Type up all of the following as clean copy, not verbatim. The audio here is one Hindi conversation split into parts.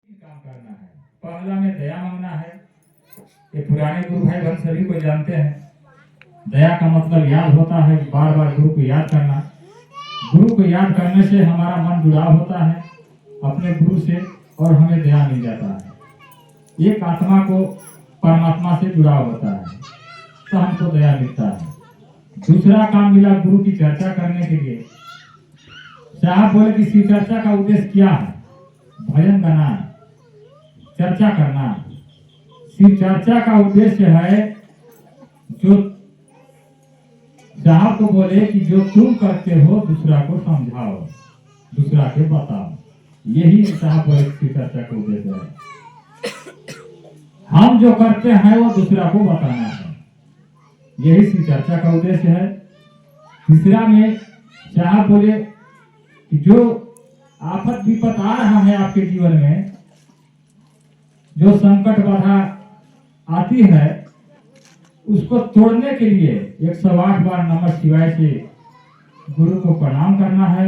काम करना है, पहला में दया मांगना है। ये पुराने गुरु भाई बहन सभी को जानते हैं। दया का मतलब याद होता है, बार बार गुरु को याद करना। गुरु को याद करने से हमारा मन जुड़ाव होता है अपने गुरु से और हमें दया मिल जाता है। एक आत्मा को परमात्मा से जुड़ाव होता है तो हमको दया मिलता है। दूसरा काम मिला गुरु की चर्चा करने के लिए। साहब बोले कि शिव चर्चा का उद्देश्य क्या है? भजन गाना, चर्चा करना। शिव चर्चा का उद्देश्य है, जो साहब को बोले कि जो तुम करते हो दूसरा को समझाओ, दूसरा के बताओ। यही साहब बोले शिव चर्चा का उद्देश्य है। हम जो करते हैं वो दूसरा को बताना है, यही शिव चर्चा का उद्देश्य है। तीसरा में साहब बोले कि जो आफत विपत आ रहा है आपके जीवन में, जो संकट बाधा आती है, उसको तोड़ने के लिए 108 बार नमः शिवाय से गुरु को प्रणाम करना है।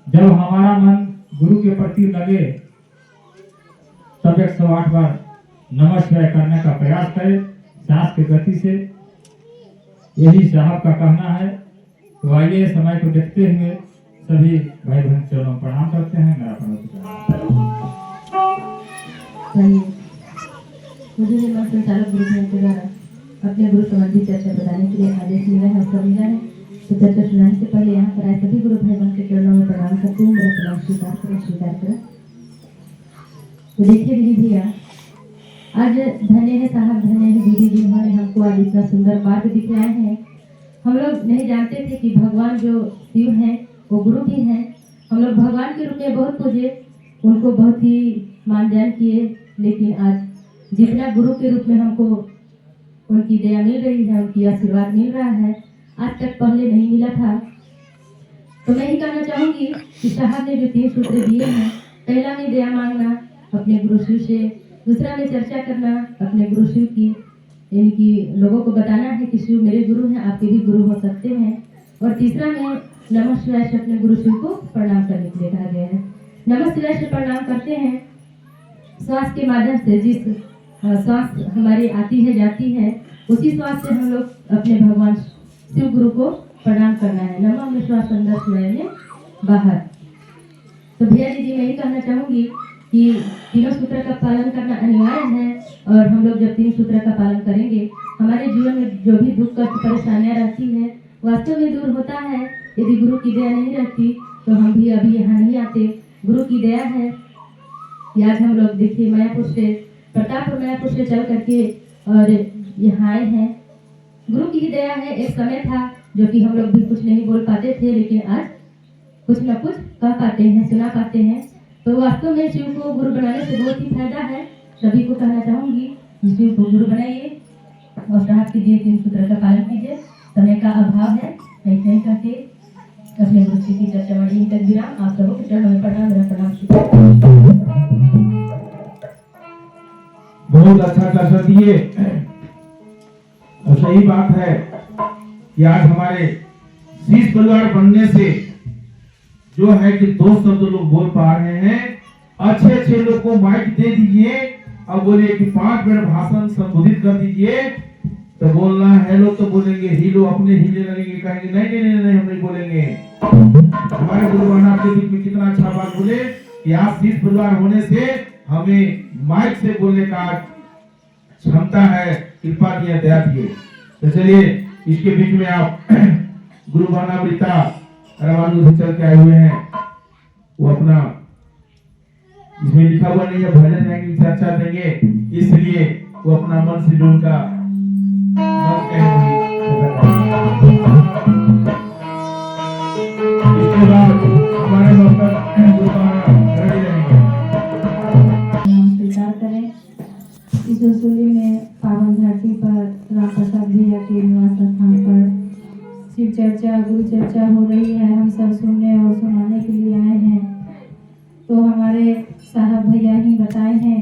जब हमारा मन गुरु के प्रति लगे तब 108 बार नमः शिवाय करने का प्रयास करें सांस की गति से। यही साहब का कहना है। तो आइए समय को देखते हुए सभी भाई बहन चरणों प्रणाम करते हैं। मेरा मुझे निर्माण संचालक गुरु भाई के द्वारा अपने गुरु संबंधी चर्चा बताने के लिए आदेश मिला है, उसका मिला है। तो चर्चा सुनाने से पहले यहाँ पर आए सभी गुरु भाई बहन के चरणों में प्रणाम करते हैं। मेरा प्रणाम स्वीकार करें। तो देखिए दीदी भैया, आज धन्य है साहब, धन्य है दीदी जिन्होंने हमको आज इतना सुंदर मार्ग दिखलाए हैं। हम लोग नहीं जानते थे कि भगवान जो शिव हैं वो गुरु भी हैं। हम लोग भगवान के रूप में बहुत पूजे, उनको बहुत ही मान जान किए, लेकिन आज जितना गुरु के रूप में हमको उनकी दया मिल रही है, उनकी आशीर्वाद मिल रहा है, आज तक पहले नहीं मिला था। तो मैं ही कहना चाहूंगी कि साहब ने जो 3 सूत्र दिए हैं, पहला में दया मांगना अपने गुरु शिव से, दूसरा में चर्चा करना अपने गुरु शिव की, इनकी लोगों को बताना है कि शिव मेरे गुरु हैं, आपके भी गुरु हो सकते हैं, और तीसरा में नमः शिवाय से अपने गुरु शिव को प्रणाम करने के लिए कहा गया है। नमः शिवाय से प्रणाम करते हैं श्वास के माध्यम से। जिस श्वास हमारी आती है जाती है, उसी श्वास से हम लोग अपने भगवान शिव गुरु को प्रणाम करना है। नमः में श्वास अंदर, शिवाय में बाहर। तो भैया दीदी मैं ये कहना चाहूंगी कि तीनों सूत्र का पालन करना अनिवार्य है, और हम लोग जब 3 सूत्र का पालन करेंगे, हमारे जीवन में जो भी दुख कष्ट परेशानियां रहती है वास्तव में दूर होता है। यदि गुरु की दया नहीं रहती तो हम भी अभी यहाँ नहीं आते। गुरु की दया है कि आज हम लोग देखिए मायापुर से, प्रतापपुर मायापुर से चल करके और यहाँ आए हैं। गुरु की ही दया है। एक समय था जो कि हम लोग भी कुछ नहीं बोल पाते थे, लेकिन आज कुछ न कुछ कह पाते हैं, सुना पाते हैं। तो वास्तव में शिव को गुरु बनाने से बहुत ही फायदा है। सभी को कहना चाहूंगी शिव को गुरु बनाइए और साहब के दिए 3 सूत्र का पालन कीजिए। समय का अभाव है, नहीं करके अपने गुरु की चर्चा वाणी तक विराम। आप सबों के चरणों में प्रणाम, मेरा प्रणाम स्वीकार। बहुत अच्छा चर्चा दिए। और सही बात है कि आज हमारे शीश परिवार बनने से जो है कि 2 शब्द लोग बोल पा रहे हैं। अच्छे लोग को माइक दे दीजिए और बोलिए कि 5 मिनट भाषण संबोधित कर दीजिए। तो बोलना हेलो तो बोलेंगे, हीलो अपने हिले लगेंगे, कहेंगे नहीं हम नहीं बोलेंगे। हमारे गुरुवान आपके बीच में कितना अच्छा बात बोले कि आज शीश परिवार होने से हमें माइक से बोलने का क्षमता है, कृपा दिया, दया दिए। तो चलिए इसके बीच में आप गुरु भानामृता रवानू से चल के आए हुए हैं। वो अपना इसमें लिखा हुआ नहीं है भजन है कि चर्चा देंगे, इसलिए वो अपना मन से जो उनका इसके बाद हमारे डॉक्टर स्वीकार करें। इस रसोई में पावन धरती पर राम प्रसाद भैया के निवास स्थान पर शिव चर्चा, गुरु चर्चा हो रही है। हम सब सुनने और सुनाने के लिए आए हैं। तो हमारे साहब भैया ही बताए हैं,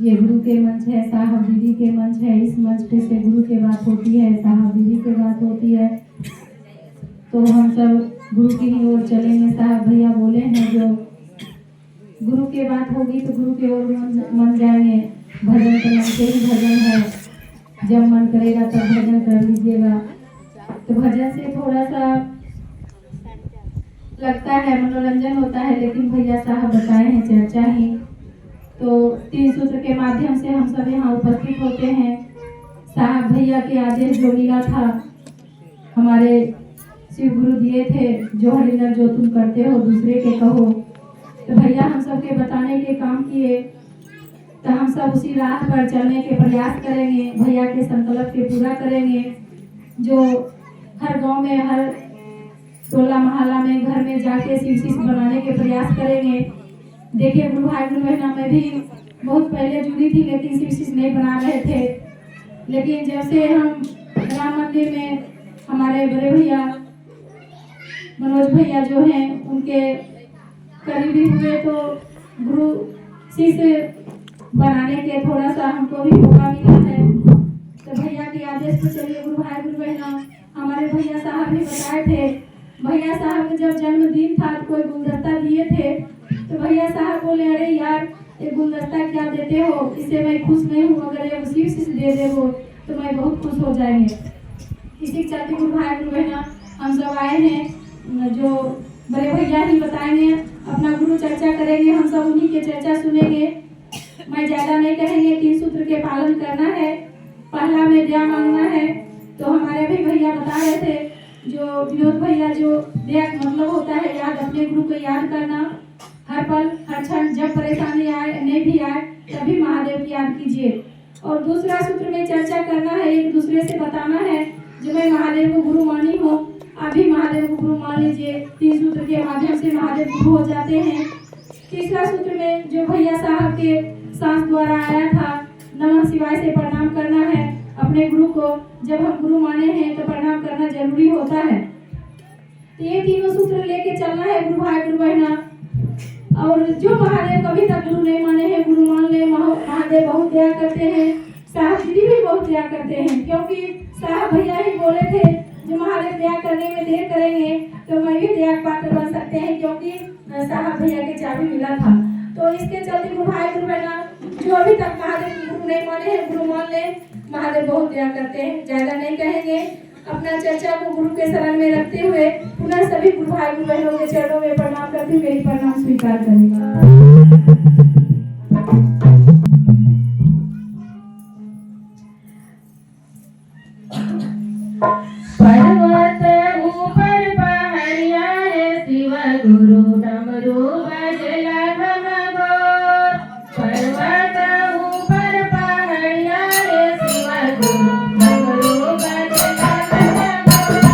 ये गुरु के मंच है, साहब दीदी के मंच है। इस मंच पे से गुरु के बात होती है, साहब दीदी के बात होती है। तो हम सब गुरु की ही ओर चलेंगे। साहब भैया बोले हैं जो गुरु की बात होगी तो गुरु की ओर मन जाएंगे। भजन तो मन से ही भजन है, जब मन करेगा तब भजन कर लीजिएगा। तो भजन से थोड़ा सा लगता है, मनोरंजन होता है, लेकिन भैया साहब बताए हैं चर्चा ही। तो 3 सूत्र के माध्यम से हम सब यहाँ उपस्थित होते हैं। साहब भैया के आदेश जो मिला था, हमारे शिव गुरु दिए थे, जो हरिंदर जो तुम करते हो दूसरे के कहो। तो भैया हम सबके बताने के काम किए, तो हम सब उसी राह पर चलने के प्रयास करेंगे, भैया के संकल्प के पूरा करेंगे। जो हर गांव में, हर टोला मोहल्ला में, घर में जाके शिव शिष्य बनाने के प्रयास करेंगे। देखिए गुरु भाई गुरु बहना में भी बहुत पहले जुड़ी थी, लेकिन शिव शिष्य नहीं बना रहे थे। लेकिन जब से हम राम मंदिर में हमारे बड़े भैया मनोज भैया जो हैं उनके करीबी हुए, तो गुरु शिष्य बनाने के थोड़ा सा हमको भी मौका मिला है। तो भैया के आदेश पे चलिए गुरु भाई गुरु बहना, हमारे भैया साहब भी बताए थे। भैया साहब का जब जन्मदिन था तो कोई गुलदस्ता दिए थे, तो भैया साहब बोले अरे यार ये गुलदस्ता क्या देते हो, इससे मैं खुश नहीं हूँ, अगर ये शिव शिष्य दे दे हो तो मैं बहुत खुश हो जाएंगे। इसी के चलते गुरु भाई गुरु बहना हम सब आए हैं। जो बड़े भैया ही बताएंगे, अपना गुरु चर्चा करेंगे, हम सब उन्हीं के चर्चा सुनेंगे। मैं ज्यादा नहीं कहेंगे, 3 सूत्र के पालन करना है, पहला में दया मांगना है। तो हमारे भी भैया बता रहे थे, जो विनोद भैया, जो दया मतलब होता है याद, अपने गुरु को याद करना हर पल हर क्षण, जब परेशानी आए नहीं भी आए तभी महादेव की याद कीजिए। और दूसरा सूत्र में चर्चा करना है, एक दूसरे से बताना है, जो मैं महादेव को गुरु मानी हूँ, आप भी महादेव को गुरु मान लीजिए। 3 सूत्र के माध्यम से महादेव गुरु हो जाते हैं। तीसरा सूत्र में जो भैया साहब के सांस द्वारा आया था, नमः शिवाय से प्रणाम करना है अपने गुरु को। जब हम गुरु माने हैं तो प्रणाम करना जरूरी होता है। तो ये तीनों सूत्र लेके चलना है गुरु भाई गुरु बहना। और जो महादेव कभी तक गुरु नहीं माने हैं, गुरु मान ले। महादेव बहुत दया करते हैं, साहब दीदी भी बहुत दया करते हैं, क्योंकि साहब भैया ही बोले थे जो महादेव दया करने में देर करेंगे तो मैं भी दया पात्र बन सकते हैं, क्योंकि साहब भैया के चाबी मिला था। तो इसके चलते गुरु भाई गुरु बहना, जो अभी तक महादेव गुरु नहीं माने हैं, गुरु मान ले। महादेव बहुत दया करते हैं, ज्यादा नहीं कहेंगे। अपना चर्चा को गुरु के शरण में रखते हुए पुनः सभी गुरु भाई गुरु बहनों के चरणों में प्रणाम करते हुए मेरी प्रणाम स्वीकार करेंगे। पर्वत ऊपर पहाड़िया है, शिव गुरु डमरू बजला घमघोर। पर्वत ऊपर पहाड़िया है, शिव गुरु डमरू बजला घमघोर।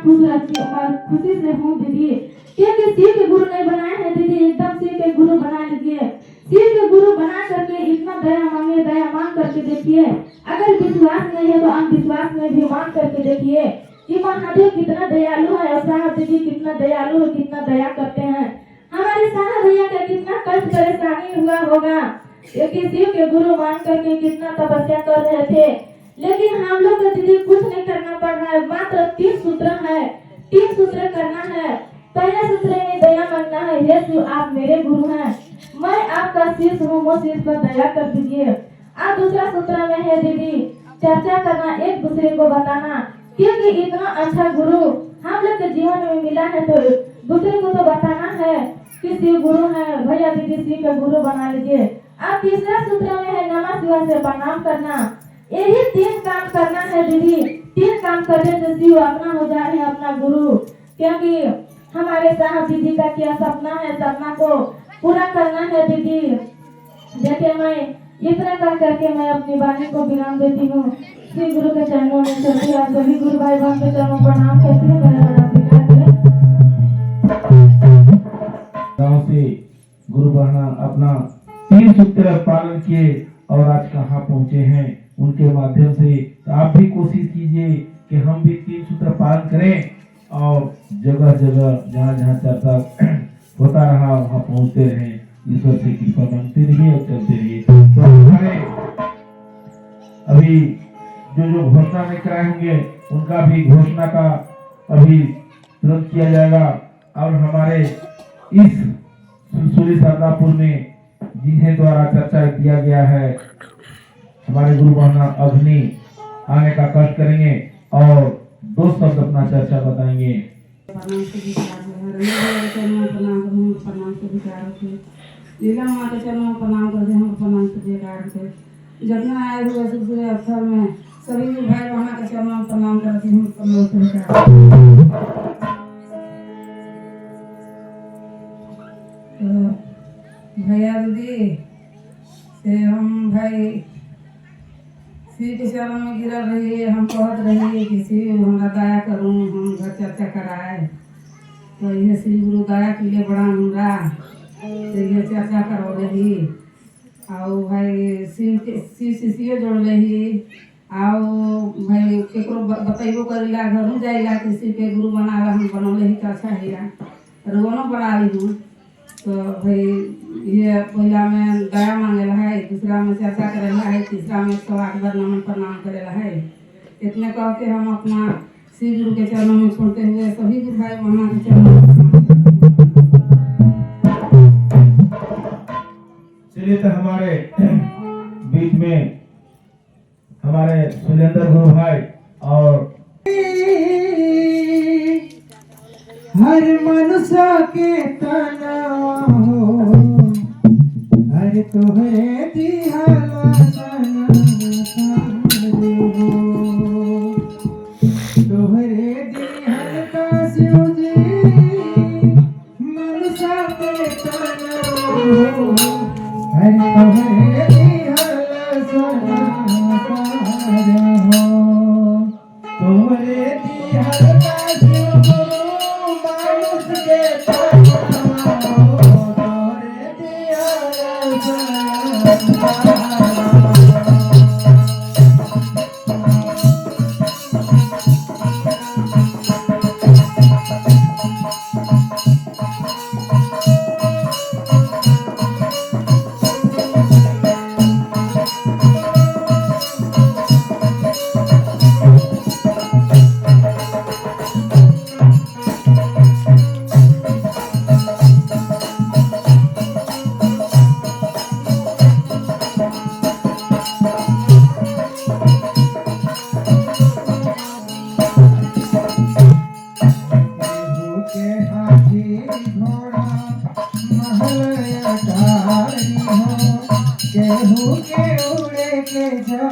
खुशी से हूँ दीदी, क्योंकि शिव के गुरु नहीं बनाए हैं दीदी, एकदम शिव के गुरु बना लीजिए। शिव के गुरु बना करके इतना दया मांगे, दया मांग करके देखिए। अगर विश्वास नहीं है तो अंधविश्वास में भी मांग करके देखिए कि महादेव कितना दयालु है और साहब दीदी कितना दयालु है, कितना दया करते हैं। हमारे साहब भैया का कितना कष्ट परेशानी हुआ होगा, क्योंकि शिव के गुरु मान करके कितना तपस्या कर रहे थे, लेकिन हम लोग को दीदी कुछ नहीं करना पड़ रहा है। मात्र 3 सूत्र है, 3 सूत्र करना है। पहले सूत्र में दया मांगना है, हे शिव आप मेरे गुरु हैं, मैं आपका शीश हूँ, मुझ शीश पर दया कर दीजिए। अब दूसरा सूत्र में है दीदी चर्चा करना, एक दूसरे को बताना, क्योंकि इतना अच्छा गुरु हम लोग के जीवन में मिला है तो दूसरे को तो बताना है कि शिव गुरु है, भैया दीदी शिव के गुरु बना लीजिए। अब तीसरा सूत्र में है नमः शिवाय से प्रणाम करना। यही 3 काम करना है दीदी, 3 काम करने से शिव अपना हो जा रहे हैं, अपना गुरु। क्योंकि हमारे साहब दीदी का क्या सपना है, सपना को पूरा करना है दीदी। देखिए मैं इतना कर करके मैं अपनी वाणी को विराम देती हूँ। श्री गुरु के चरणों में सभी आप सभी गुरु भाई बहन के चरणों पर प्रणाम करती हूँ। मेरा बड़ा स्वीकार करें। गाँव से गुरु बहना अपना 3 सूत्र पालन किए और आज कहाँ पहुँचे हैं, उनके माध्यम से आप भी कोशिश कीजिए कि हम भी 3 सूत्र पालन करें और जगह जगह जहाँ जहाँ चर्चा होता रहा वहाँ पहुँचते रहे। ईश्वर से कृपा मांगते रहिए और चलते रहिए। तो हमारे अभी जो घोषणा में कराए होंगे उनका भी घोषणा का अभी तुरंत किया जाएगा। और हमारे इस सुरसुली सरदापुर में जिन्हें द्वारा चर्चा दिया गया है, हमारे गुरु बहना अग्नि आने का कष्ट करेंगे और 2 शब्द अपना चर्चा बताएंगे। लीला माँ के चरणों में प्रणाम करते हैं, हम प्रणाम करते जितना आए हुए सुरसुली अवसर में सभी भाई बहना के चरणों में प्रणाम करती हूँ, प्रणाम स्वीकार। तो भैया दीदी से हम भाई शिव के चरण में गिरल रहिए, हम कहत रहिए कि शिव हमरा दया करूँ, हम घर चर्चा कराए। तो ये शिव गुरु दया के लिए बड़ा हमरा तो ये चर्चा करो रही आओ भाई शिव शिष्य जोड़ रही आओ भाई केकरो बतैबो करेला घर में जाइला कि शिव के गुरु बनाला, हम बनौले ही तो अच्छा हिया रोनो बना ली हूँ। तो भाई ये पहला में दया मांगेला है, दूसरा में चर्चा करेला है, तीसरा में 108 बार नमन प्रणाम करेला है। इतने कह के हम अपना शिव गुरु के चरणों में छोड़ते हुए सभी गुरु भाई बहना के चरणों में चलिए। तो हमारे बीच में हमारे सुरेंद्र गुरु भाई और हर मनुष्य के तनवा हो, हर तोहरे दिहला तोहरे दिहल का शिव जी मनुष्य के तनवा हो, हर तोहरे दिहल सोना हो, तोहरे दिहल का शिव केहू के उड़े के जा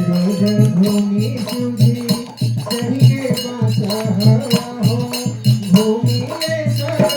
रोज भूमि सुधी सही के पास हवा हो भूमि में सदा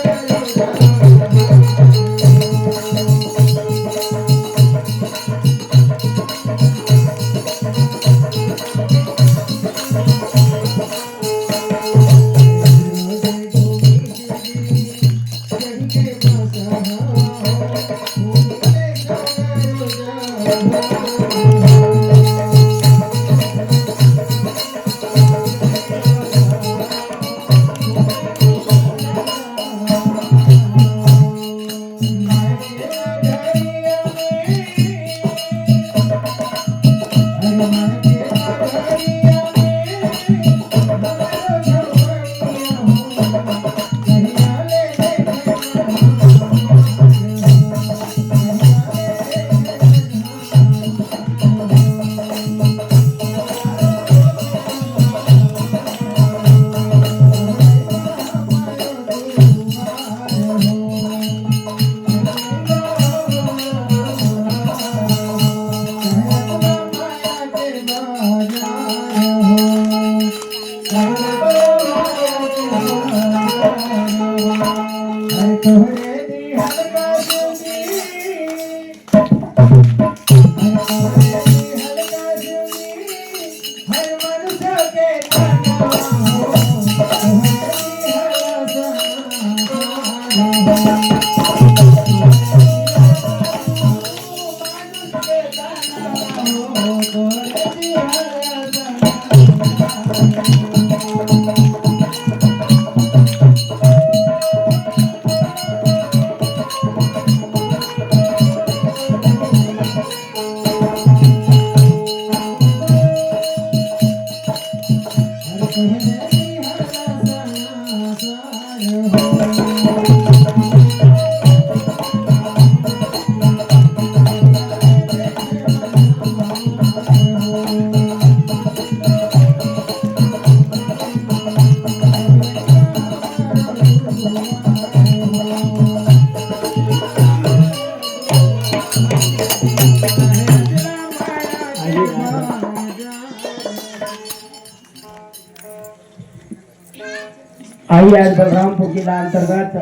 आइए आज बलरामपुर जिला अंतर्गत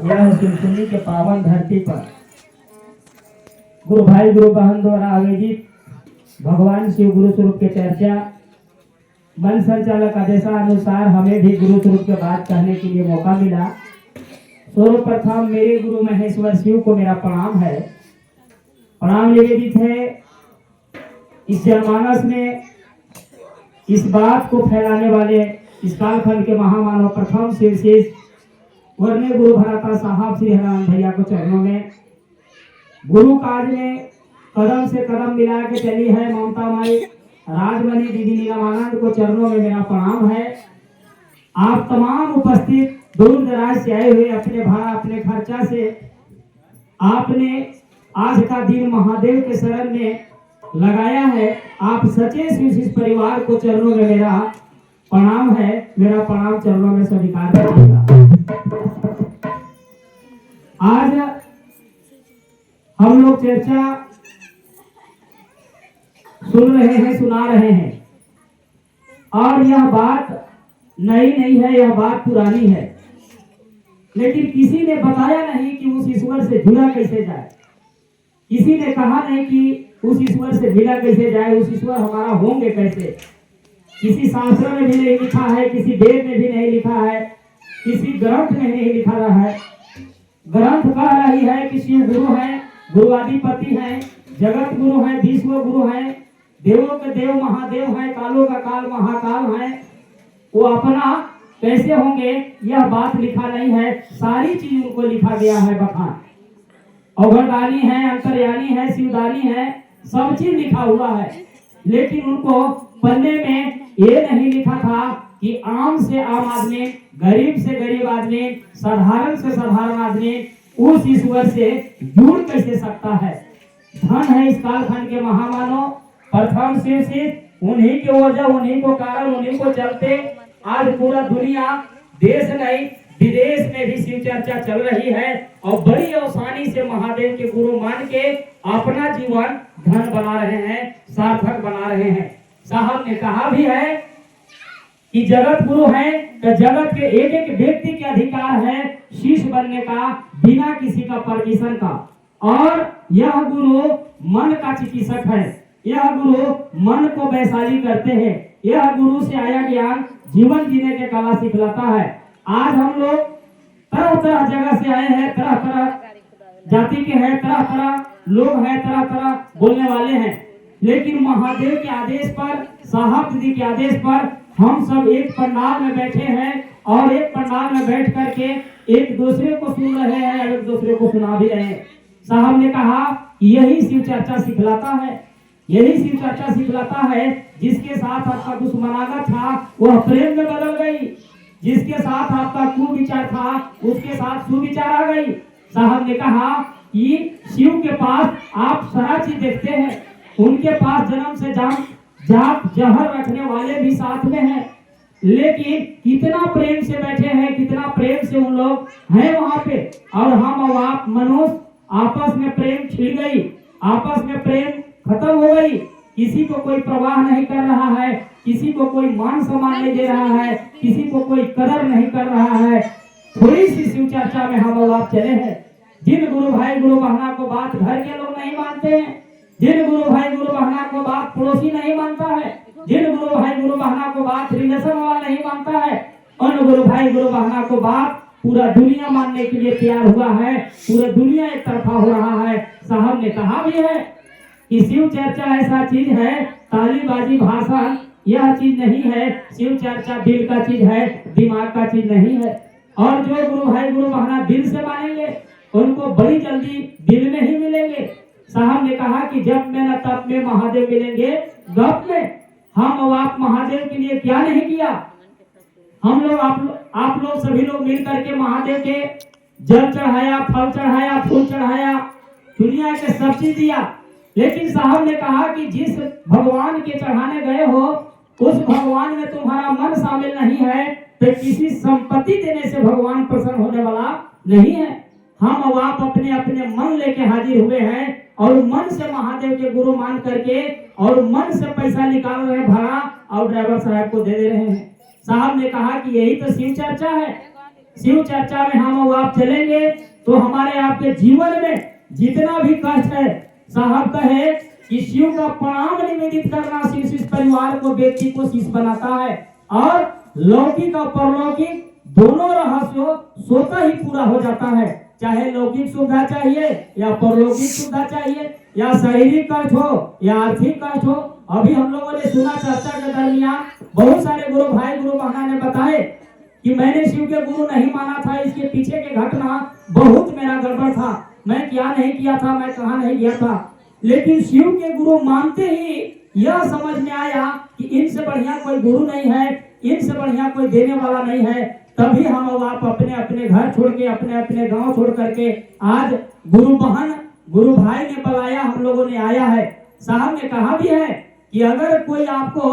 यह सुनसुनी के पावन धरती पर गुरु भाई गुरु बहन द्वारा आयोजित भगवान शिव गुरु स्वरूप के चर्चा मन संचालक आदेशानुसार हमें भी गुरु स्वरूप के बात कहने के लिए मौका मिला। सर्वप्रथम मेरे गुरु महेश्वर शिव को मेरा प्रणाम है। प्रणाम निवेदित है इस जनमानस में इस बात को फैलाने वाले इस कालखंड के महामानव प्रथम शीर्षेश वर्णे गुरु भराता साहब श्री हराम भैया को चरणों में गुरु काज में कदम से कदम मिला के चली है ममता माई राजमणि दीदी नीलमानंद को चरणों में मेरा प्रणाम है। आप तमाम उपस्थित दूर दराज से आए हुए अपने भाड़ा अपने खर्चा से आपने आज का दिन महादेव के शरण में लगाया है। आप सचे शिव परिवार को चरणों में मेरा प्रणाम है। मेरा प्रणाम चरणों में स्वीकार करिएगा। आज हम लोग चर्चा सुन रहे हैं सुना रहे हैं और यह बात नई नहीं है, यह बात पुरानी है, लेकिन किसी ने बताया नहीं कि उस ईश्वर से जुड़ा कैसे जाए। किसी ने कहा नहीं कि उस ईश्वर से मिला कैसे जाए, उस ईश्वर हमारा होंगे कैसे। किसी शास्त्र में भी नहीं लिखा है, किसी वेद में भी नहीं लिखा है, किसी ग्रंथ में नहीं लिखा रहा है। ग्रंथ कह रही है कि शिव गुरु है, गुरुआदिपति है, जगत गुरु है, विश्व गुरु है, देवों के देव महादेव है, कालों का काल महाकाल है। वो अपना कैसे होंगे यह बात लिखा नहीं है। सारी चीज उनको लिखा गया है बखान। अवघड़दानी है, अंतर्यामी है, शिवदानी है, सब चीज लिखा हुआ है। लेकिन उनको पन्ने में ये नहीं लिखा था कि आम से आम आदमी, गरीब से गरीब आदमी, साधारण से साधारण आदमी उस ईश्वर से जुड़ कैसे सकता है। धन है इस कालखंड के महामानव प्रथम शिव उन्हीं के वजह, उन्हीं को कारण, उन्हीं को चलते आज पूरा दुनिया देश नहीं विदेश में भी शिव चर्चा चल रही है और बड़ी आसानी से महादेव के गुरु मान के अपना जीवन धन बना रहे हैं, सार्थक बना रहे हैं। साहब ने कहा भी है कि जगत गुरु है तो जगत के एक एक व्यक्ति के अधिकार है शिष्य बनने का बिना किसी का परमिशन का। और यह गुरु मन का चिकित्सक है, यह गुरु मन को वैशाली करते हैं, यह गुरु से आया ज्ञान जीवन जीने के कला सिखलाता है। आज हम लोग तरह तरह जगह से आए हैं, तरह तरह जाति के हैं, तरह तरह लोग हैं, तरह तरह बोलने वाले हैं, लेकिन महादेव के आदेश पर, साहब जी के आदेश पर हम सब एक पंडाल में बैठे हैं और एक पंडाल में बैठ करके एक दूसरे को सुन रहे हैं और एक दूसरे को सुना भी रहे हैं। साहब ने कहा यही शिव चर्चा सिखलाता है, यही शिव चर्चा सिखलाता है। जिसके साथ आपका दुश्मनाना था वह प्रेम में बदल गई, जिसके साथ आपका कुविचार था उसके साथ सुविचार आ गई। साहब ने कहा कि शिव के पास आप सारा चीज देखते हैं, उनके पास जन्म से जात जहर रखने वाले भी साथ में हैं, लेकिन कितना प्रेम से बैठे हैं, कितना प्रेम से उन लोग हैं वहां पे। और हम और आप मनुष्य आपस में प्रेम छिड़ गई, आपस में प्रेम खत्म हो गई, किसी को कोई प्रवाह नहीं कर रहा है, किसी को कोई मान सम्मान नहीं दे रहा है, किसी को कोई कदर नहीं कर रहा है। थोड़ी सी शिव चर्चा में हम और आप चले हैं। जिन गुरु भाई गुरु बहना को बात घर के लोग नहीं मानते हैं, जिन गुरु भाई गुरु बहना को बात पड़ोसी नहीं मानता है, जिन गुरु भाई गुरु बहना को बात रिलेशन वाला नहीं मानता है, उन गुरु भाई गुरु बहना को बात पूरा दुनिया मानने के लिए तैयार हुआ है, पूरा दुनिया एक तरफा हो रहा है। साहब ने कहा भी है कि शिव चर्चा ऐसा चीज है, तालीबाजी भाषण यह चीज नहीं है, शिव चर्चा दिल का चीज है, दिमाग का चीज नहीं है। और जो गुरु भाई गुरु बहना दिल से मानेंगे उनको बड़ी जल्दी दिल में ही मिलेंगे। साहब ने कहा कि जब में न तब में महादेव मिलेंगे गप में। हम और आप महादेव के लिए क्या नहीं किया, हम लोग आप लोग सभी लोग मिल करके महादेव के जल चढ़ाया, फल चढ़ाया, फूल चढ़ाया, दुनिया के सब चीज दिया। लेकिन साहब ने कहा कि जिस भगवान के चढ़ाने गए हो उस भगवान में तुम्हारा मन शामिल नहीं है तो किसी संपत्ति देने से भगवान प्रसन्न होने वाला नहीं है। हम और आप अपने अपने मन लेके हाजिर हुए हैं और मन से महादेव के गुरु मान करके और मन से पैसा निकाल रहे हैं, भाड़ा और ड्राइवर साहब को दे दे रहे हैं। साहब ने कहा कि यही तो शिव चर्चा है। शिव चर्चा में हम और आप चलेंगे तो हमारे आपके जीवन में जितना भी कष्ट है, साहब कहे कि शिव का प्रणाम निवेदित करना शिव परिवार को, व्यक्ति को शिष्य बनाता है और लौकिक और परलौकिक दोनों रहस्य स्वतः ही पूरा हो जाता है। चाहे लौकिक सुविधा चाहिए या परलौकिक सुविधा चाहिए, या शारीरिक कष्ट हो या आर्थिक कष्ट हो। अभी हम लोगों ने सुना चर्चा के दरमियान बहुत सारे गुरु भाई गुरु बहना ने बताए कि मैंने शिव के गुरु नहीं माना था, इसके पीछे की घटना बहुत मेरा गड़बड़ था, मैं क्या नहीं किया था, मैं कहाँ नहीं गया था। लेकिन शिव के गुरु मानते ही यह समझ में आया कि इनसे बढ़िया कोई गुरु नहीं है, इनसे बढ़िया कोई देने वाला नहीं है। तभी हम और आप अपने अपने घर छोड़ के, अपने अपने गांव छोड़ करके आज गुरु बहन गुरु भाई ने बुलाया, हम लोगों ने आया है। साहब ने कहा भी है कि अगर कोई आपको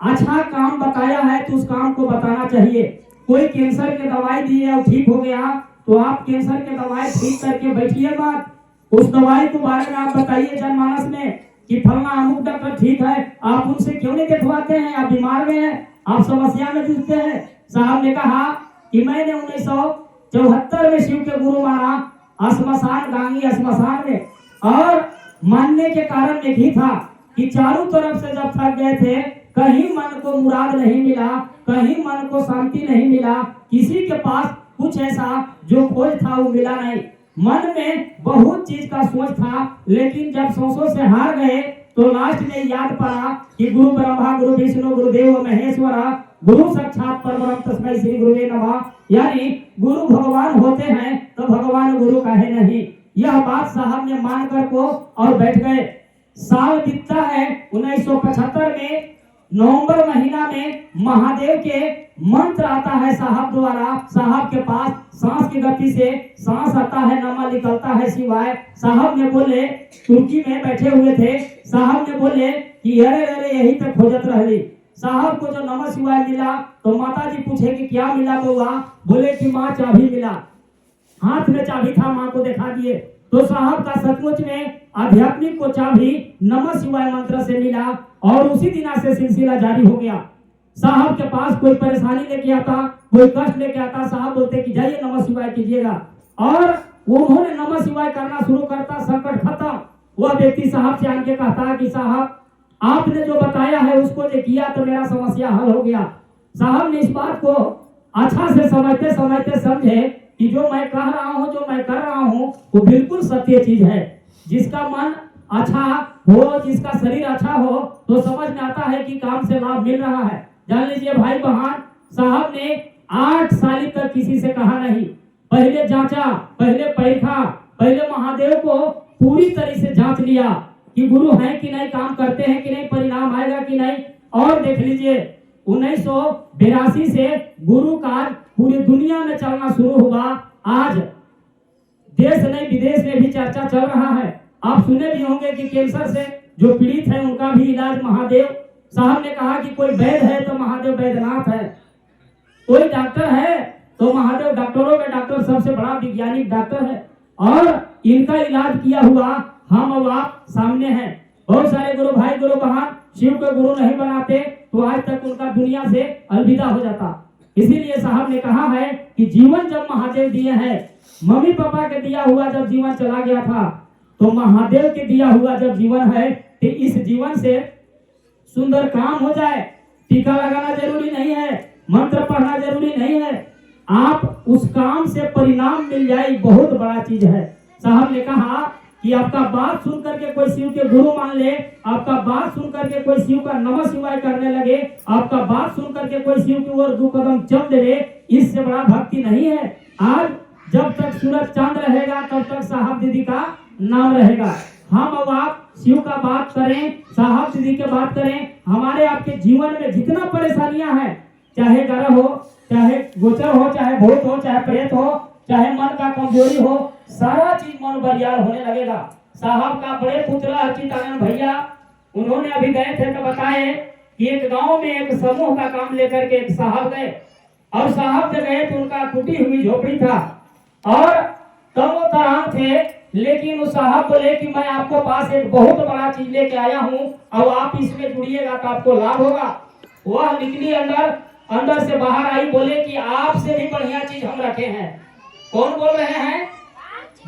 अच्छा काम बताया है तो उस काम को बताना चाहिए। कोई कैंसर की दवाई दी है और ठीक हो गया तो आप कैंसर की दवाई ठीक करके बैठिए मत, उस दवाई के बारे में आप बताइए जनमानस में कि फलना अमुक डॉक्टर ठीक है, आप उनसे क्यों नहीं दिखवाते हैं, आप बीमार में हैं, आप समस्या में जूझते हैं। साहब ने कहा कि मैंने 1974 में शिव के गुरु माना, श्मशान गांगी श्मशान में, और मानने के कारण एक ही था कि चारों तरफ से जब थक गए थे, कहीं मन को मुराद नहीं मिला, कहीं मन को शांति नहीं मिला, किसी के पास कुछ ऐसा जो खोज था वो मिला नहीं। मन में बहुत चीज का सोच था, लेकिन जब सोचों से हार गए तो लास्ट में याद पड़ा कि गुरु ब्रह्मा गुरु विष्णु गुरुदेव महेश्वरा गुरु साक्षात परब्रह्म तस्मै श्री गुरुवे नमः, यानी गुरु भगवान होते हैं तो भगवान गुरु काहे नहीं। यह बात साहब ने मानकर को और बैठ गए। साल बीतता है 1975 में नवंबर महीना में महादेव के मंत्र आता है साहब द्वारा, साहब के पास सांस की गति से सांस आता है, नामा निकलता है शिवाय। साहब ने बोले, तुर्की में बैठे हुए थे, साहब ने बोले कि अरे अरे यही तक खोजत रहली, साहब को जो नमः शिवाय मिला तो माता जी पूछे कि क्या मिला बउआ? बोले कि माँ चाबी मिला। हाथ में चाबी था, माँ को दिखा दिए। तो साहब का सचमुच में आध्यात्मिक को चाबी नमः शिवाय मंत्र से मिला और उसी दिन से सिलसिला जारी हो गया। साहब के पास कोई परेशानी लेके आता, कोई कष्ट लेके आता, साहब बोलते कि जाइए नमः शिवाय कीजिएगा और उन्होंने नमः शिवाय करना शुरू करता, संकट खत्म। वह व्यक्ति साहब से आके कहता कि साहब आपने जो बताया है उसको जो किया तो मेरा समस्या हल हो गया। साहब ने इस बात को अच्छा से समझते समझते समझे कि जो मैं कह रहा हूँ, जो मैं कर रहा हूँ वो बिल्कुल सत्य चीज है। जिसका मन अच्छा हो, जिसका शरीर अच्छा हो तो समझ में आता है कि काम से लाभ मिल रहा है। जान लीजिए भाई बहन, साहब ने 8 साल तक किसी से कहा नहीं। पहले जांचा, पहले परखा, पहले महादेव को पूरी तरह से जांच लिया कि गुरु हैं कि नहीं, काम करते हैं कि नहीं, परिणाम आएगा कि नहीं। और देख लीजिए 1982 से गुरु का पूरी दुनिया में चलना शुरू हुआ। आज देश नहीं विदेश में भी चर्चा चल रहा है। आप सुने भी होंगे कि कैंसर से जो पीड़ित है उनका भी इलाज महादेव। साहब ने कहा कि कोई वैद्य है तो महादेव वैद्यनाथ है, कोई डॉक्टर है तो महादेव डॉक्टरों का डॉक्टर सबसे बड़ा वैज्ञानिक डॉक्टर है और इनका इलाज किया हुआ हम और आप सामने हैं। बहुत सारे गुरु भाई गुरु बहन शिव को गुरु नहीं बनाते तो आज तक उनका दुनिया से अलविदा हो जाता। इसीलिए साहब ने कहा है कि जीवन जब महादेव दिए हैं, मम्मी पापा के दिया हुआ जब जीवन चला गया था तो महादेव के दिया हुआ जब जीवन है तो इस जीवन से सुंदर काम हो जाए। टीका लगाना जरूरी नहीं है, मंत्र पढ़ना जरूरी नहीं है, आप उस काम से परिणाम मिल जाए, बहुत बड़ा चीज है। साहब ने कहा कि आपका बात सुन करके कोई शिव के गुरु मान ले, आपका बात सुन करके कोई शिव का नमः शिवाय करने लगे, आपका बात सुन करके कोई शिव की ओर 2 कदम चल दे, इससे बड़ा भक्ति नहीं है। आज जब तक सूरज चांद रहेगा तब तक साहब दीदी का नाम रहेगा। हम अब आप शिव का बात करें, साहब दीदी के बात करें, हमारे आपके जीवन में जितना परेशानियां हैं, चाहे ग्रह हो, चाहे गोचर हो, चाहे भूत हो, चाहे प्रेत हो, चाहे मन का कमजोरी हो, सारा चीज मन बरियार होने लगेगा। साहब का बड़े पुत्र अर्चितानंद भैया, उन्होंने अभी गए थे तो बताए कि एक गांव में एक समूह का काम लेकर के एक साहब गए और साहब जब गए तो उनका टूटी हुई झोपड़ी था और तब तरह थे, लेकिन उस साहब बोले कि मैं आपको पास एक बहुत बड़ा चीज लेके आया हूँ और आप इसमें जुड़िएगा तो आपको लाभ होगा। वह निकली अंदर से बाहर आई, बोले कि आपसे भी बढ़िया चीज हम रखे हैं। कौन बोल रहे हैं?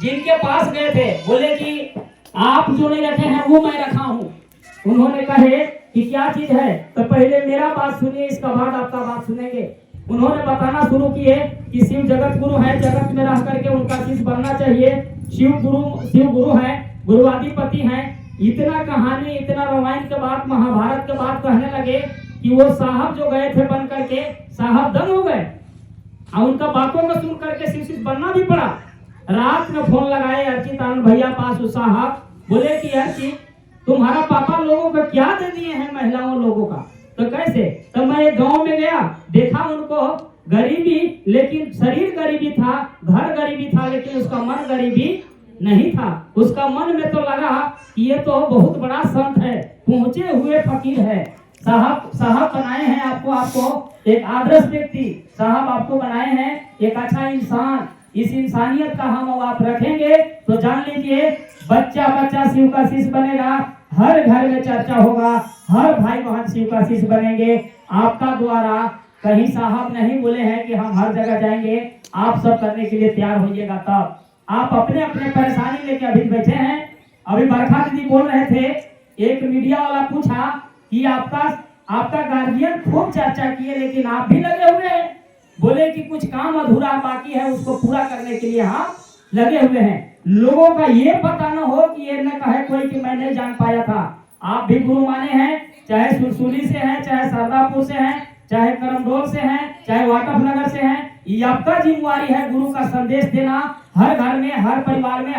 जिनके पास गए थे बोले कि आप जो नहीं रखे हैं वो मैं रखा हूँ। उन्होंने कहे कि क्या चीज है? तो पहले मेरा बात सुनिए, इसका बाद आपका बात सुनेंगे। उन्होंने बताना शुरू किए कि शिव जगत गुरु है, जगत में रह करके उनका शिष्य बनना चाहिए। शिव गुरु है, गुरुवादिपति हैं। इतना कहानी, इतना रामायण के बाद, महाभारत के बाद कहने लगे कि वो साहब जो गए थे बन करके साहब दंग हो गए और उनका बातों को सुन करके शिष्य बनना भी पड़ा। रात में फोन लगाए अर्चितानंद भैया पास, उस साहब बोले कि अर्ची तुम्हारा पापा लोगों को क्या दे दिए हैं महिलाओं लोगों का? तो कैसे? तो मैं एक गांव में गया, देखा उनको गरीबी, लेकिन शरीर गरीबी था, घर गरीबी था, लेकिन उसका मन गरीबी नहीं था। उसका मन में तो लगा कि ये तो बहुत बड़ा संत है, पहुंचे हुए फकीर है। साहब बनाए हैं आपको एक आदर्श व्यक्ति, साहब आपको बनाए हैं एक अच्छा इंसान। इस इंसानियत का हम आप रखेंगे तो जान लीजिए बच्चा शिव का शिष्य बनेगा, हर घर में चर्चा होगा, हर भाई बहन शिव का शिष्य बनेंगे। आपका द्वारा कहीं साहब नहीं बोले हैं कि हम हर जगह जाएंगे, आप सब करने के लिए तैयार होइएगा। तब आप अपने अपने परेशानी लेके अभी बैठे हैं। अभी बरखा दीदी बोल रहे थे, एक मीडिया वाला पूछा कि आपका गार्जियन खूब चर्चा किए लेकिन आप भी लगे हुए हैं। बोले कि कुछ काम अधूरा बाकी है, उसको पूरा करने के लिए हम लगे हुए हैं। लोगों का ये पता न हो कि ये न कहे कोई कि मैं नहीं जान पाया था। आप भी गुरु माने हैं, चाहे सुरसुली से हैं, चाहे सरदापुर से हैं, चाहे करमडोल से हैं, चाहे वाकफ नगर से हैं। ये आपका जिम्मेवारी है गुरु का संदेश देना, हर घर में, हर परिवार में,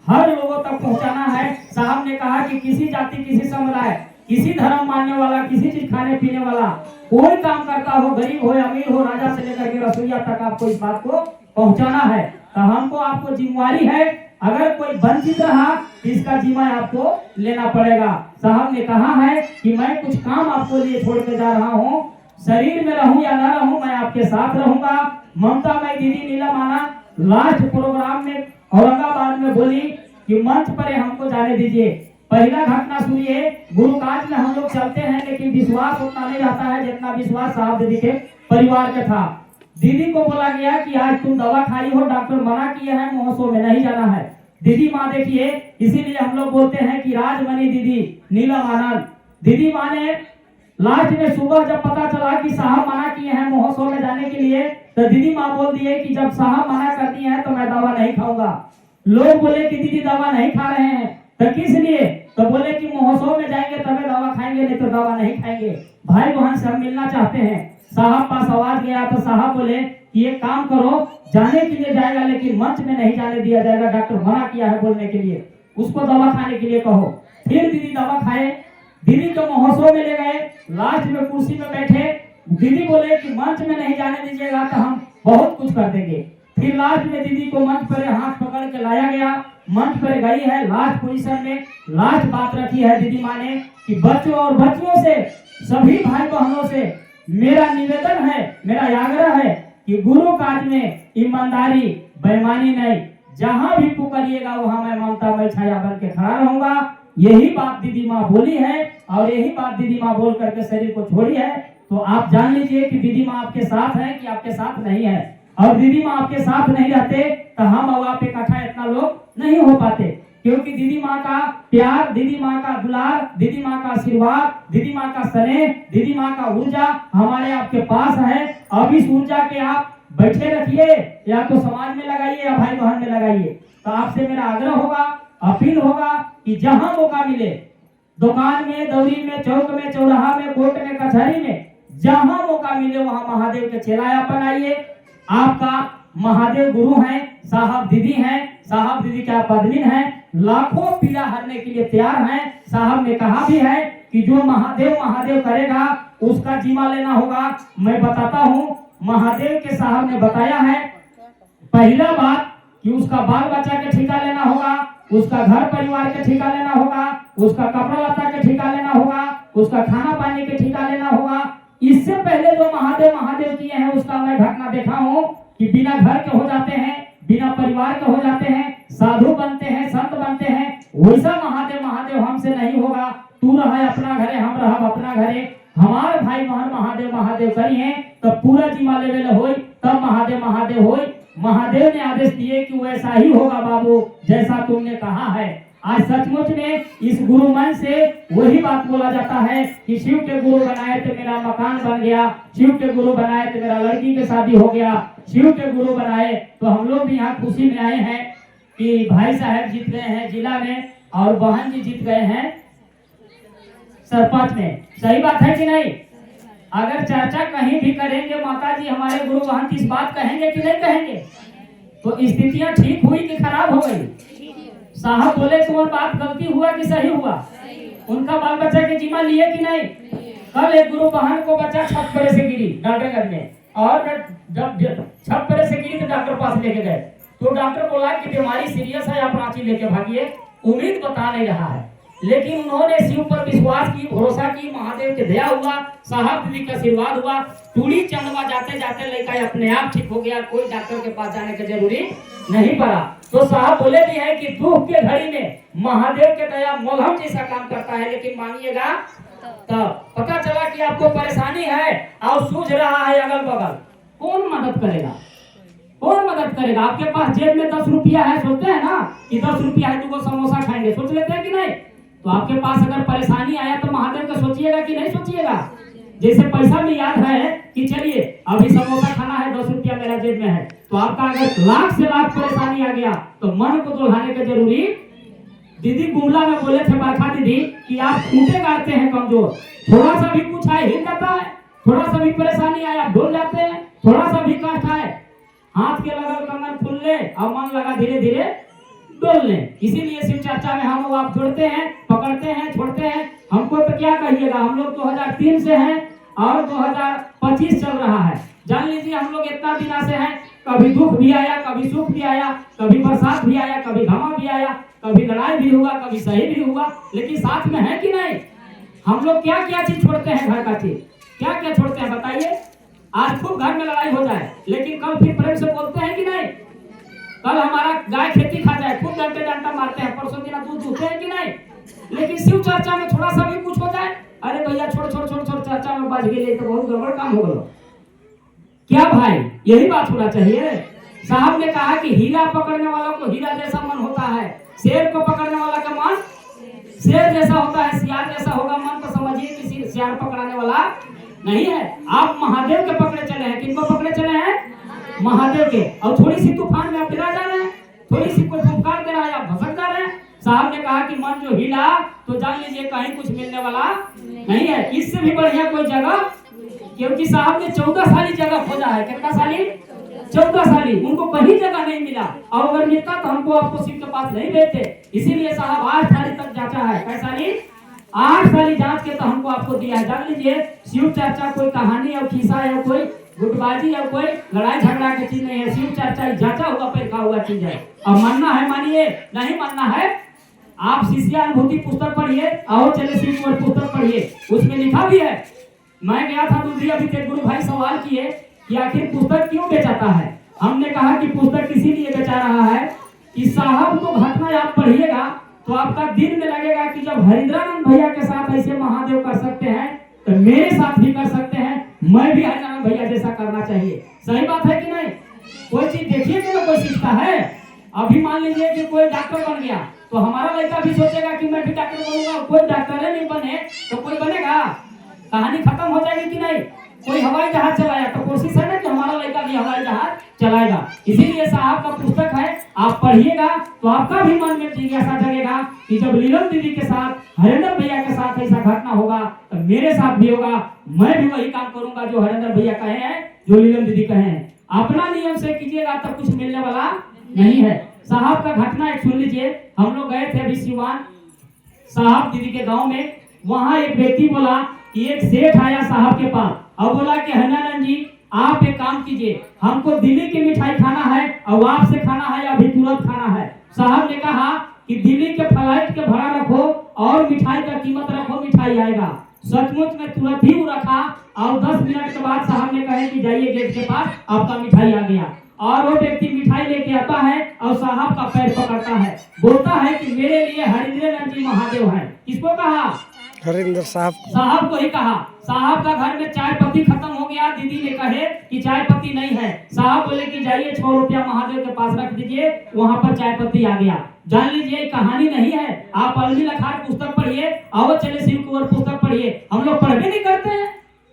हर लोगों तक पहुंचाना है। साहब ने कहा कि किसी जाति, किसी समुदाय, किसी धर्म मानने वाला, किसी चीज खाने पीने वाला, कोई काम करता हो, गरीब हो, अमीर हो, राजा से लेकर के रसोईया तक, आपको इस बात को पहुंचाना है। तो हमको आपको जिम्मेवारी है अगर कोई वंचित रहा तो इसका जिम्मा आपको लेना पड़ेगा। साहब ने कहा है कि मैं कुछ काम आपको लिए छोड़ के जा रहा हूँ, शरीर में रहूं या ना रहूं मैं आपके साथ रहूंगा। ममता मैं दीदी नीला माना लास्ट प्रोग्राम में औरंगाबाद में बोली कि मंच पर हमको जाने दीजिए। पहला घटना सुनिए, गुरु काज में हम लोग चलते हैं लेकिन विश्वास उतना नहीं रहता है जितना विश्वास साहब दीदी के परिवार में था। दीदी को बोला गया कि आज तुम दवा खाई हो, डॉक्टर मना किए हैं, महोत्सव में नहीं जाना है। दीदी माँ देखिए, इसीलिए हम लोग बोलते हैं कि राजमणि दीदी नीलम आनंद। दीदी माँ ने लास्ट में सुबह जब पता चला कि साहब मना किए हैं महोत्सव में जाने के लिए, तो दीदी माँ बोल दिए कि जब साहब मना कर दिए हैं तो मैं दवा नहीं खाऊंगा। लोग बोले कि दीदी दवा नहीं खा रहे हैं, तो किस लिए? तो बोले कि महोत्सव में जाएंगे तभी दवा खाएंगे, नहीं तो दवा नहीं खाएंगे। भाई बहन से हम मिलना चाहते हैं। साहब पास आवाज गया तो साहब बोले कि ये काम करो, जाने के लिए जाएगा लेकिन मंच में नहीं जाने दिया जाएगा, डॉक्टर मना किया है बोलने के लिए, उसको दवा खाने के लिए कहो। फिर दीदी दवा खाए, दीदी को महोत्सव में ले गए, लास्ट में कुर्सी में बैठे, दीदी बोले कि मंच में नहीं जाने दीजिएगा तो हम बहुत कुछ कर देंगे। फिर लास्ट में दीदी को मंच पर हाथ पकड़ के लाया गया, मंच पर गई है लास्ट पोजीशन में। लास्ट बात रखी है दीदी माँ ने कि बच्चों और बच्चियों से, सभी भाई बहनों से मेरा निवेदन है, मेरा आग्रह है कि गुरु काज में ईमानदारी बेईमानी नहीं, जहां भी पुकारिएगा वहां मैं ममता में छाया बन के खड़ा रहूंगा। यही बात दीदी माँ बोली है और यही बात दीदी माँ बोल करके शरीर को छोड़ी है। तो आप जान लीजिए कि दीदी माँ आपके साथ है कि आपके साथ नहीं है। और दीदी माँ आपके साथ नहीं रहते तो हम और आप इकट्ठा इतना लोग नहीं हो पाते, क्योंकि दीदी माँ का प्यार, दीदी माँ का दुलार, दीदी माँ का आशीर्वाद, दीदी माँ का स्नेह, दीदी माँ का ऊर्जा हमारे आपके पास है। अब इस ऊर्जा के आप बैठे रखिए, या तो समाज में लगाइए या भाई बहन में लगाइए। तो आपसे मेरा आग्रह होगा, अपील होगा कि जहां मौका मिले, दुकान में, दौरी में, चौक में, चौराहा में, कोर्ट में, कचहरी में, जहां मौका मिले वहां महादेव के चेला बनाइए। आपका महादेव गुरु हैं, साहब दीदी हैं, साहब दीदी के आप आदमी हैं, लाखों पीड़ा हरने के लिए तैयार हैं। साहब ने कहा भी है कि जो महादेव महादेव करेगा उसका जिम्मा लेना होगा। मैं बताता हूँ, महादेव के साहब ने बताया है, पहला बात कि उसका बाल बच्चा के ठिका लेना होगा, उसका घर परिवार के ठिका लेना होगा, उसका कपड़ा लत्ता के ठिका लेना होगा, उसका खाना पानी के ठिका लेना होगा। इससे पहले जो महादेव महादेव किए हैं उसका मैं घटना देखा हूँ कि बिना घर के हो जाते हैं, बिना परिवार के हो जाते हैं, साधु बनते हैं, संत बनते हैं। वैसा महादेव महादेव हमसे नहीं होगा। तू रहा अपना घरे, हम रहा अपना घरे, हमारे भाई बहन महादेव महादेव करिए तो पूरा जिम्मा लेवल होई, तब महादेव महादेव होई। महादेव ने आदेश दिए कि वैसा ही होगा बाबू जैसा तुमने कहा है। आज सचमुच में इस गुरु मन से वही बात बोला जाता है कि शिव के गुरु बनाए तो मेरा मकान बन गया, शिव के गुरु बनाए तो मेरा लड़की की शादी हो गया, शिव के गुरु बनाए। तो हम लोग भी यहाँ खुशी में आए हैं कि भाई साहब जीत गए हैं जिला में और बहन जी जीत गए हैं सरपंच में। सही बात है कि नहीं? अगर चर्चा कहीं भी करेंगे माता जी हमारे गुरु बहन इस बात कहेंगे कि नहीं कहेंगे? तो स्थितियां ठीक हुई कि खराब हो गई? साहब बोले तुम्हारी बात गलती हुआ कि सही हुआ? उनका बाल बच्चा के जिम्मा लिए कि नहीं? कल एक गुरु बहन को बच्चा छत पर से गिरी डॉक्टर में, और जब छत पर से गिरी तो डॉक्टर पास लेके गए तो डॉक्टर बोला कि बीमारी सीरियस है, आप रांची लेके भागिए। उम्मीद बता नहीं रहा है, लेकिन उन्होंने शिव पर विश्वास की, भरोसा की, महादेव के दया हुआ, साहब दीदी का आशीर्वाद हुआ। टूड़ी चंदवा जाते जाते लड़का अपने आप ठीक हो गया, कोई डॉक्टर के पास जाने की जरूरी नहीं पड़ा। तो साहब बोले भी है कि दुख के घड़ी में महादेव के दया मलहम जैसा काम करता है, लेकिन मानिएगा तब पता चला कि आपको परेशानी है और सूझ रहा है अगल बगल, कौन मदद करेगा? कौन मदद करेगा? आपके पास जेब में 10 रुपया है, सोचते हैं ना कि 10 रुपया है, 2 समोसा खाएंगे, सोच लेते हैं कि नहीं? तो आपके पास अगर परेशानी आया तो महादेव का सोचिएगा कि नहीं सोचिएगा? जैसे पैसा में याद है कि चलिए अभी समोसा खाना है, 10 रुपया मेरा जेब में है, तो आपका अगर लाख से लाख परेशानी आ गया तो मन को दुल्हाने की जरूरी। दीदी गुमला में बोले थे बरखा दीदी कि आप खूंटे गाड़ते हैं कमजोर, थोड़ा सा भी कुछ आए हिल जाता है, थोड़ा सा भी परेशानी आया डोल जाते हैं, थोड़ा सा भी कष्ट आए हाथ के लगल कंगन खुल ले और मन लगा धीरे धीरे डोल ले। इसीलिए शिव चर्चा में हम आप जुड़ते हैं, पकड़ते हैं, छोड़ते हैं। हमको तो क्या कहिएगा, हम लोग 2003 से हैं और 2025 चल रहा है। जान लीजिए हम लोग इतना दिना से हैं, कभी दुख भी आया, कभी सुख भी आया, कभी बरसात भी आया, कभी घमा भी आया, कभी लड़ाई भी हुआ, कभी सही भी हुआ, लेकिन साथ में है कि नहीं? हम लोग क्या क्या चीज छोड़ते हैं, घर का चीज क्या क्या छोड़ते हैं बताइए। आज खूब घर में लड़ाई हो जाए, लेकिन कल फिर प्रेम से बोलते हैं कि नहीं? कल हमारा गाय खेती खा जाए, खूब डंटे डंटा मारते हैं, परसों दिन दूध दूहते हैं कि नहीं? लेकिन शिव चर्चा में थोड़ा सा भी कुछ हो जाए, अरे भैया छोड़ छोड़ छोड़ छोड़, चर्चा में बच गए तो बहुत गड़बड़ काम हो गया। क्या भाई, यही बात होना चाहिए। साहब ने कहा कि हीरा पकड़ने वालों को हीरा जैसा मन होता है, शेर को पकड़ने वाला का मन शेर जैसा होता है, सियार जैसा होगा मन, तो समझिए कि सियार पकड़ने वाला नहीं है। आप महादेव के पकड़े चले हैं, किनको पकड़े चले हैं? महादेव के। और थोड़ी सी तूफान में आप गिरा जा रहे हैं, थोड़ी सी कोई फुफकार दे रहा है, आप भसक जा रहे हैं। साहब ने कहा कि मन जो हिला तो जान लीजिए कहीं कुछ मिलने वाला नहीं है। इससे भी बढ़िया कोई जगह, क्योंकि साहब ने 14 साली जगह खोजा है। कितना साली? 14 साली। उनको कहीं जगह नहीं मिला, और अगर मिलता तो हमको आपको शिव के पास नहीं भेजते। इसीलिए साहब 8 साली तक जांचा है। कैसा साली? 8 साली जांच के तो हमको आपको दिया है। जान लीजिए शिव चर्चा कोई कहानी और खिस्सा है, कोई गुटबाजी या कोई लड़ाई झगड़ा की चीज नहीं है। शिव चर्चा जांचा हुआ परखा हुआ चीज है। और मानना है मानिए, नहीं मानना है आप शिष्यानुभूति पुस्तक पढ़िए, और चले शिव कुंवर पुस्तक पढ़िए, उसमें लिखा भी है। मैं गया था दूसरी, अभी तक गुरु भाई सवाल किए कि आखिर पुस्तक क्यों बेचाता है। हमने कहा कि पुस्तक इसीलिए बेचा रहा है कि साहब को घटना आप पढ़िएगा तो आपका दिन में लगेगा कि जब हरिद्रानंद भैया के साथ ऐसे महादेव कर सकते हैं तो मेरे साथ भी कर सकते हैं, मैं भी हरिद्रानंद भैया जैसा करना चाहिए। सही बात है कि नहीं? कोई चीज देखिए कि कोई सीखता है। अभी मान लीजिए कि कोई डॉक्टर बन गया तो हमारा लड़का भी सोचेगा कि मैं भी डॉक्टर बनूंगा। कोई डॉक्टर नहीं बने तो कोई बनेगा? कहानी खत्म हो जाएगी कि नहीं? कोई हवाई जहाज चलाया तो कोशिश है ना कि हमारा लड़का भी हवाई जहाज चलाएगा। इसीलिए साहब का पुस्तक है, आप पढ़िएगा तो आपका भी मन में जिज्ञासा जगेगा कि जब लीलम दीदी के साथ, हरेंद्र भैया के साथ ऐसा घटना होगा तो मेरे साथ भी होगा, मैं भी वही काम करूंगा जो हरेंद्र भैया कहे हैं, जो लीलम दीदी कहे हैं। अपना नियम से कीजिएगा तब कुछ मिलने वाला नहीं है। साहब का घटना एक सुन लीजिए। हम लोग गए थे अभी सिवान साहब दीदी के गाँव में। वहाँ एक व्यक्ति बोला कि एक सेठ आया साहब के पास और बोला कि हरिनानंद जी आप एक काम कीजिए, हमको दिल्ली की मिठाई खाना है और आपसे खाना है, अभी तुरंत खाना है। साहब ने कहा कि दिल्ली के फ्लाइट के भाड़ा रखो और मिठाई का कीमत रखो, मिठाई आएगा। सचमुच में तुरंत ही वो रखा और 10 मिनट के बाद साहब ने कहा कि जाइए गेट के पास, आपका मिठाई आ गया। और वो व्यक्ति मिठाई लेके आता है और साहब का पैर पकड़ता है, बोलता है कि मेरे लिए हरिंद्रनाथ जी महादेव है। किसको कहा? हरिंदर साहब को ही कहा। साहब का घर में चाय पत्ती खत्म हो गया। दीदी ने कहे कि चाय पत्ती नहीं है। साहब बोले कि जाइए 6 रुपया महादेव के पास रख दीजिए, वहां पर चाय पत्ती आ गया। जान लीजिए कहानी नहीं है। आप अलवी लखार पुस्तक पढ़िए और चले शिव कुंवर पुस्तक पढ़िए। हम लोग पढ़वे नहीं करते हैं,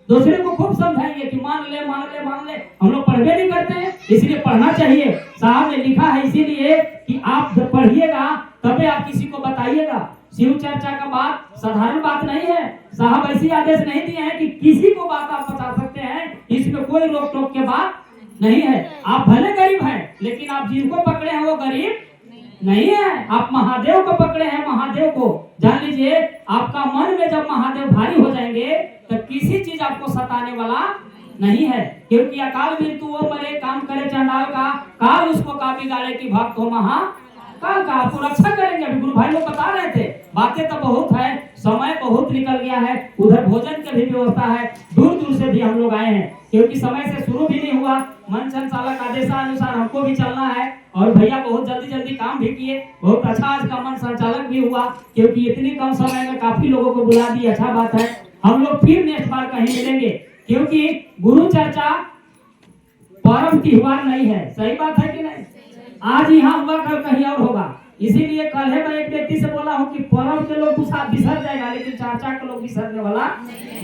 दूसरे को खूब समझाएंगे कि मान ले मान ले मान ले, हम लोग पढ़वे नहीं करते हैं। इसलिए पढ़ना चाहिए। साहब ने लिखा है इसीलिए कि आप जब पढ़िएगा तबे आप किसी को बताइएगा। शिव चर्चा का बात साधारण बात नहीं है। साहब ऐसी आदेश नहीं दिए हैं कि किसी को बात आप बता सकते हैं, इसमें कोई रोक टोक के बात नहीं है। आप भले गरीब हैं लेकिन आप जिनको पकड़े हैं वो गरीब नहीं है। आप महादेव को पकड़े हैं, महादेव को। जान लीजिए आपका मन में जब महादेव भारी हो जाएंगे तो किसी चीज आपको सताने वाला नहीं है, क्योंकि अकाल मृत्यु वो मरे काम करे चंडाल का, काल उसको का बिगाड़े की भक्त हो महा काल का। आपको रक्षा करेंगे। अभी गुरु भाई लोग बता रहे थे, बातें तो बहुत है, समय बहुत निकल गया है, उधर भोजन की भी व्यवस्था है, दूर दूर से भी हम लोग आए हैं, क्योंकि समय से शुरू भी नहीं हुआ। मन संचालक आदेशानुसार हमको भी चलना है और भैया बहुत जल्दी जल्दी काम भी किए। बहुत अच्छा आज का मन संचालक भी हुआ, क्योंकि इतनी कम समय में काफी लोगों को बुला दी। अच्छा बात है। हम लोग फिर नेक्स्ट बार कहीं मिलेंगे, क्योंकि गुरु चर्चा परम त्योहार नहीं है। सही बात है कि नहीं? आज यहाँ हुआ कल कहीं और होगा। इसीलिए कल है मैं एक व्यक्ति से बोला हूँ कि पर्व के लोग बिसर जाएगा लेकिन चर्चा के लोग बिसरने वाला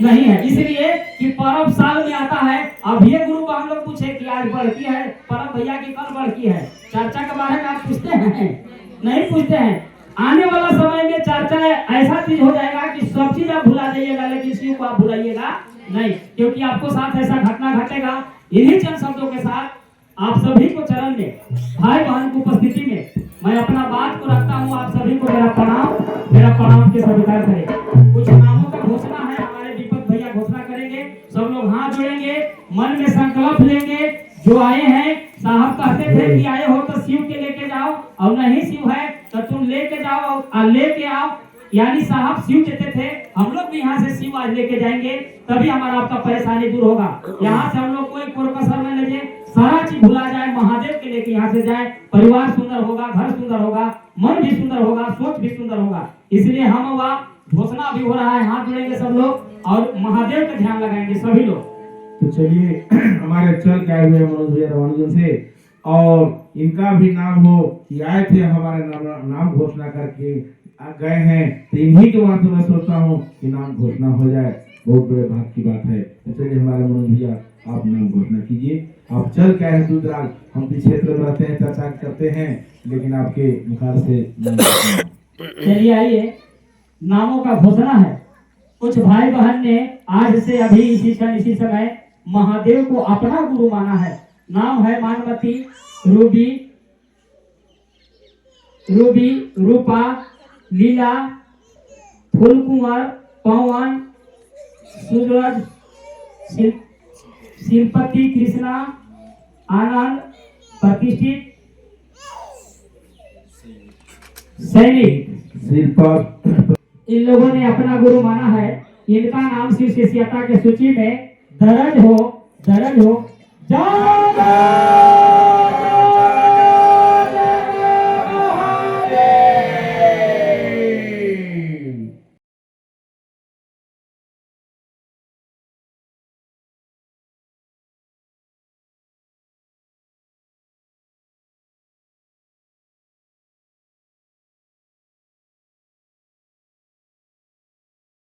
नहीं है। इसलिए कि पर्व साल में आता है। अब ये गुरु को हम लोग पूछे कि आज बढ़की है पर्व भैया की, कल बढ़की है, चर्चा के बारे में आप पूछते हैं? नहीं पूछते हैं। आने वाला समय में चर्चा ऐसा चीज हो जाएगा कि सब चीज आप भुला जाइएगा लेकिन शिव को आप भुलाइएगा नहीं, क्योंकि आपको साथ ऐसा घटना घटेगा। इन्हीं चंद शब्दों के साथ आप सभी को चरण में, भाई बहन की उपस्थिति में मैं अपना बात को रखता हूँ। आप सभी को मेरा प्रणाम के स्वीकार करें। कुछ नामों का घोषणा है, हमारे दीपक भैया घोषणा करेंगे। सब लोग हाथ जोड़ेंगे, मन में संकल्प लेंगे। जो आए हैं साहब कहते थे कि आए हो तो शिव के लेके जाओ। लेके आओ। यानी साहब शिव कहते थे हम लोग भी यहाँ से शिव आज लेके जाएंगे, तभी हमारा आपका परेशानी दूर होगा। यहाँ से हम लोग कोई कसर में ले जाए, सारा चीज भुला जाए, महादेव के लेके यहाँ से जाए, परिवार सुंदर होगा, घर सुंदर होगा, मन भी सुंदर होगा, सोच भी सुंदर होगा। इसलिए हम वह घोषणा भी हो रहा है, हाथ जोड़ेंगे सब लोग और महादेव का ध्यान लगाएंगे सभी लोग। तो चलिए हमारे चल के आए हुए मनोज भैया रवानगंज से, और इनका भी नाम हो कि आए थे हमारे नाम घोषणा करके गए हैं, तो इन्हीं के वहां से मैं सोचता हूँ कि नाम घोषणा हो जाए, बहुत बड़े भाग की बात है। तो चलिए हमारे मनोज भैया आप नाम घोषणा कीजिए। आप चल के आए हैं दूरदराज, हम भी क्षेत्र में रहते हैं, चर्चा करते हैं, लेकिन आपके मुखार से चलिए आइए, नामों का घोषणा है। कुछ भाई बहन ने आज से अभी इसी समय महादेव को अपना गुरु माना है। नाम है मानवती, रूबी, रूपा, लीला, फूलकुंवर, पवन, सूरज, शिल्पति, कृष्णा, आनंद, प्रतिष्ठित, सैनिक, शिल्पा। इन लोगों ने अपना गुरु माना है। इनका नाम शिव शिष्यता के सूची में दर्ज हो।